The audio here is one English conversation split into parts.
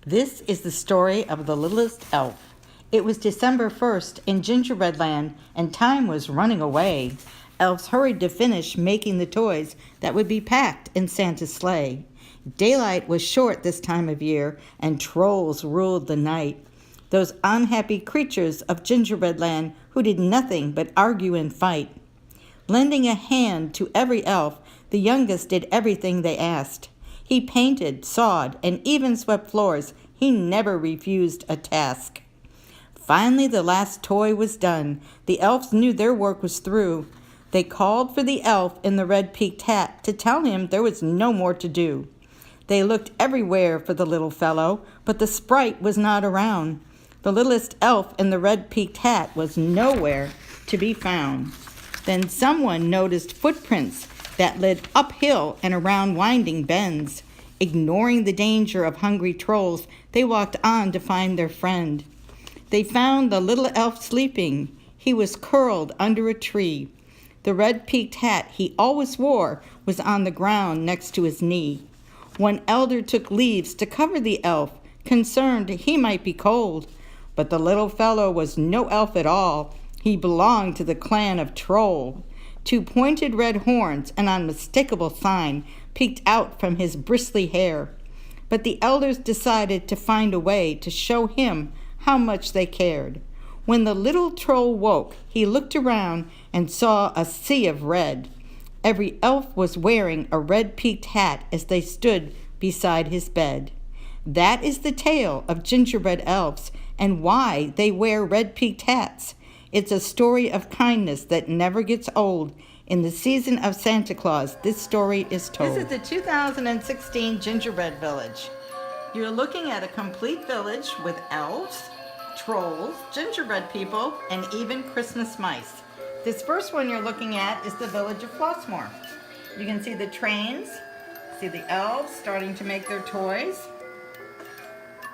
This is the story of the littlest elf. It was December 1st in Gingerbread Land, and time was running away. Elves hurried to finish making the toys that would be packed in Santa's sleigh. Daylight was short this time of year, and trolls ruled the night. Those unhappy creatures of Gingerbread Land who did nothing but argue and fight. Lending a hand to every elf, the youngest did everything they asked. He painted, sawed, and even swept floors. He never refused a task. Finally, the last toy was done. The elves knew their work was through. They called for the elf in the red-peaked hat to tell him there was no more to do. They looked everywhere for the little fellow, but the sprite was not around. The littlest elf in the red-peaked hat was nowhere to be found. Then someone noticed footprints that led uphill and around winding bends. Ignoring the danger of hungry trolls, they walked on to find their friend. They found the little elf sleeping. He was curled under a tree. The red-peaked hat he always wore was on the ground next to his knee. One elder took leaves to cover the elf, concerned he might be cold. But the little fellow was no elf at all. He belonged to the clan of Troll. Two pointed red horns, an unmistakable sign, peeked out from his bristly hair. But the elders decided to find a way to show him how much they cared. When the little troll woke, he looked around and saw a sea of red. Every elf was wearing a red-peaked hat as they stood beside his bed. That is the tale of gingerbread elves and why they wear red-peaked hats. It's a story of kindness that never gets old. In the season of Santa Claus, this story is told. This is the 2016 Gingerbread Village. You're looking at a complete village with elves, trolls, gingerbread people, and even Christmas mice. This first one you're looking at is the village of Flossmoor. You can see the trains, see the elves starting to make their toys.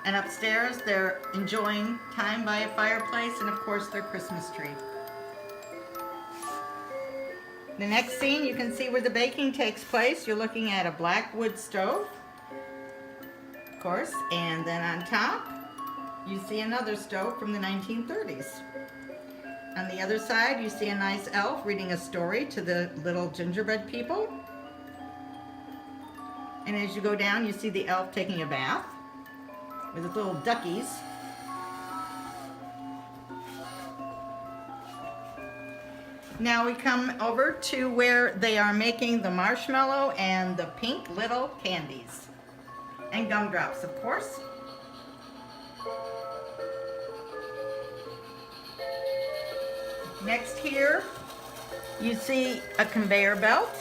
And upstairs, they're enjoying time by a fireplace and, of course, their Christmas tree. The next scene, you can see where the baking takes place. You're looking at a black wood stove, of course, and then on top, you see another stove from the 1930s. On the other side, you see a nice elf reading a story to the little gingerbread people. And as you go down, you see the elf taking a bath with his little duckies. Now we come over to where they are making the marshmallow and the pink little candies. And gumdrops, of course. Next here, you see a conveyor belt.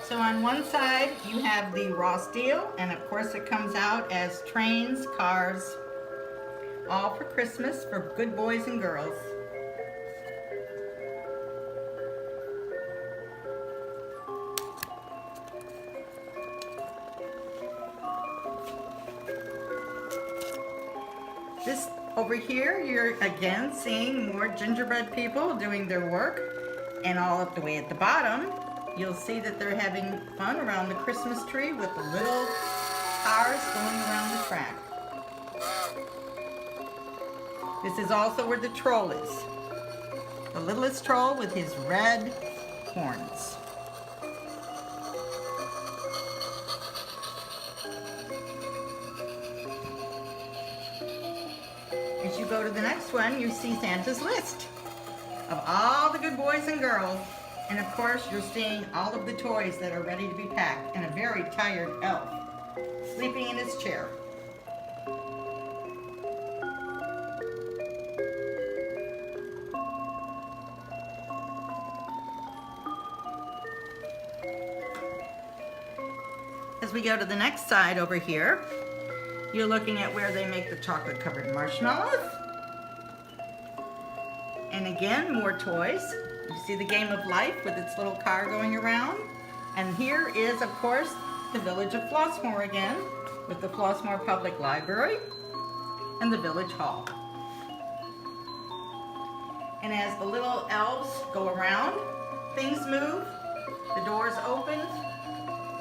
So on one side, you have the raw steel, and of course it comes out as trains, cars, all for Christmas for good boys and girls. This over here, you're again seeing more gingerbread people doing their work, and all up the way at the bottom, you'll see that they're having fun around the Christmas tree with the little cars going around the track. This is also where the troll is. The littlest troll with his red horns. As you go to the next one, you see Santa's list of all the good boys and girls. And of course, you're seeing all of the toys that are ready to be packed, and a very tired elf sleeping in his chair. As we go to the next side over here, you're looking at where they make the chocolate-covered marshmallows. And again, more toys. You see the game of life with its little car going around. And here is, of course, the village of Flossmoor again, with the Flossmoor Public Library and the village hall. And as the little elves go around, things move, the doors open,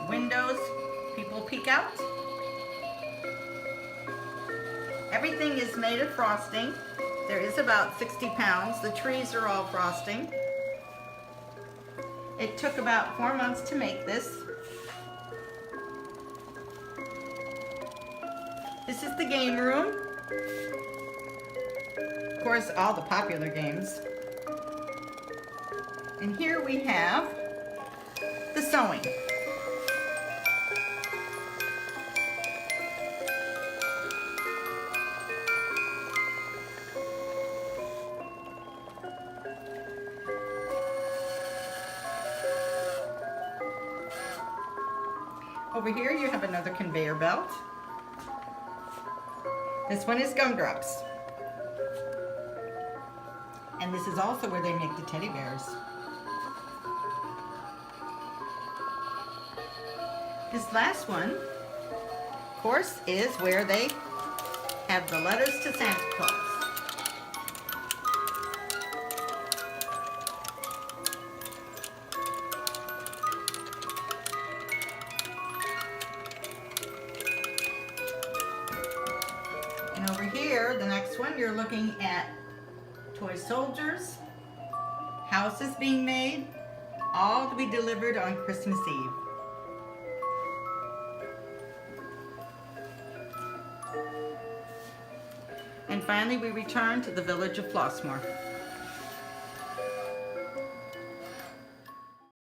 windows, people peek out. Everything is made of frosting. There is about 60 pounds. The trees are all frosting. It took about 4 months to make this. This is the game room. Of course, all the popular games. And here we have the sewing. Over here you have another conveyor belt. This one is gumdrops. And this is also where they make the teddy bears. This last one, of course, is where they have the letters to Santa Claus. And over here, the next one, you're looking at toy soldiers, houses being made, all to be delivered on Christmas Eve. And finally, we return to the village of Flossmoor.